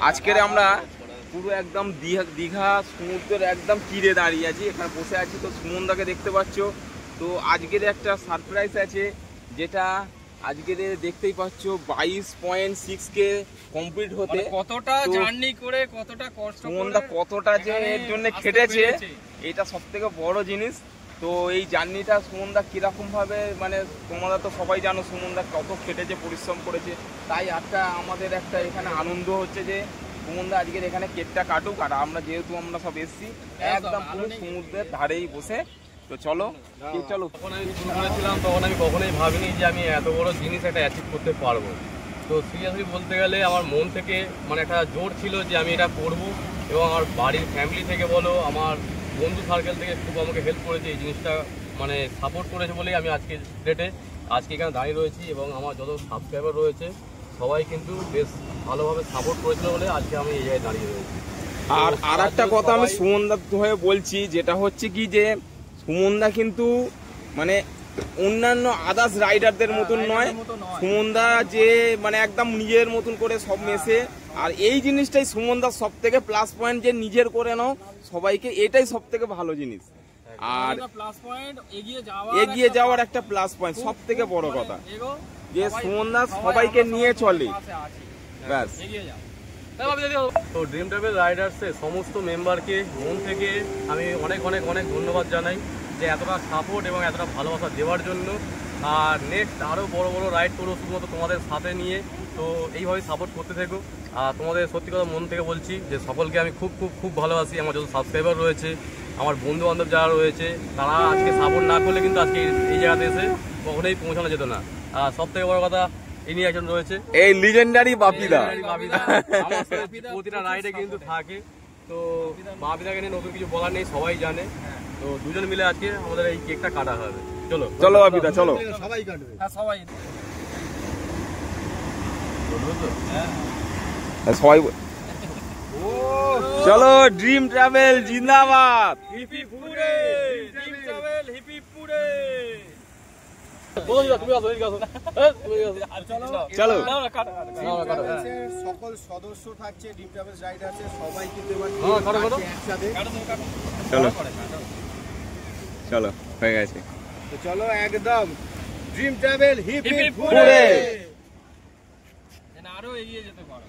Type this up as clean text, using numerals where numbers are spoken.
আজকের আমরা পুরো একদম দীঘা সমুদ্রের একদম তীরে দাঁড়িয়ে আছি, এখানে বসে আছি। তো সুমনদাকে দেখতে পাচ্ছ। তো আজকের একটা সারপ্রাইজ আছে, যেটা আজকের দেখতেই পাচ্ছ 22.6K কমপ্লিট হতে কতটা জার্নি করে কতটা কষ্ট সুমনদা কতটা যে এর জন্য খেটেছে, এটা সব থেকে বড় জিনিস। তো এই জার্নিটা সুমনদা কিরকম ভাবে, মানে তোমরা তো সবাই জানো সুমনদা কত খেটেছে, পরিশ্রম করেছে। তাই আমাদের একটা এখানে আনন্দ হচ্ছে যে সুমনদা আজকের এখানে কেকটা কাটুক, আর আমরা যেহেতু আমরা সব এসছি একদম পুরো সমুদ্রের ধারেই বসে। তো চলো চলো। যখন আমি শুরু করেছিলাম তখন আমি কখনোই ভাবিনি যে আমি এত বড় জিনিস একটা অ্যাচিভ করতে পারবো। তো সিরিয়াসলি বলতে গেলে আমার মন থেকে মানে একটা জোর ছিল যে আমি এটা করবো, এবং আমার বাড়ির ফ্যামিলি থেকে বলো, আমার বন্ধু সার্কেল থেকে খুব আমাকে হেল্প করেছে, এই জিনিসটা মানে সাপোর্ট করেছে বলেই আমি আজকে ডেটে আজকে এখানে দাঁড়িয়ে রয়েছি। এবং আমার যত সাবস্ক্রাইবার রয়েছে সবাই কিন্তু বেশ ভালোভাবে সাপোর্ট করেছিল বলে আজকে আমি এই জায়গায় দাঁড়িয়ে রয়েছি। আর একটা কথা আমি সুমনদার হয়ে বলছি, যেটা হচ্ছে কি যে সুমনদা কিন্তু মানে অন্যান্য আদার্স রাইডারদের মতন নয়। সুমনদা যে মানে একদম নিজের মতন করে সব মেশে, আর এই জিনিসটাই সুমনদার সব থেকে প্লাস পয়েন্ট, যে নিজের করে নাও সবাইকে, এটাই সব থেকে ভালো জিনিস। আর এগিয়ে যাওয়ার একটা প্লাস পয়েন্ট, সব থেকে বড় কথা যে সুমনদা সবাইকে নিয়ে চলে, ব্যাস। তো ড্রিম ট্রাভেল রাইডার্সের সমস্ত মেম্বারকে মন থেকে আমি অনেক অনেক অনেক ধন্যবাদ জানাই যে এতটা সাপোর্ট এবং এতটা ভালোবাসা দেওয়ার জন্য। আর নেক্সট আরও বড় বড় রাইড করবো শুধুমাত্র তোমাদের সাথে নিয়ে। তো এইভাবে সাপোর্ট করতে থেকো। আর তোমাদের সত্যি কথা মন থেকে বলছি যে সকলকে আমি খুব খুব খুব ভালোবাসি। আমার যত সাবস্ক্রাইবার রয়েছে, আমার বন্ধু বান্ধব যারা রয়েছে, তারা আজকে সাপোর্ট না করলে কিন্তু আজকে এই জায়গাতে এসে কখনোই পৌঁছানো যেত না। আর সব থেকে বড় কথা, ইনি একজন রয়েছে এই লিজেন্ডারি বাপিদা। প্রতিটা রাইডে কিন্তু থাকে। তো বাপিদাকে নিয়ে নতুন কিছু বলার নেই, সবাই জানে। তো দুজন মিলে আজকে আমাদের এই কেকটা কাটা হবে। চলো চলো বাপিদা, চলো। সবাই কাটবে, সবাই সবাই চলো। ড্রিম ট্রাভেল জিন্দাবাদ। চলো। সকল সদস্য থাকছে ড্রিম ট্রাভেলস রাইডার্সের, সবাই কিন্তু একসাথে। চলো চলো, হয়ে গেছে। তো চলো একদম dream travel hip hip hurray. আরো এগিয়ে যেতে পারো।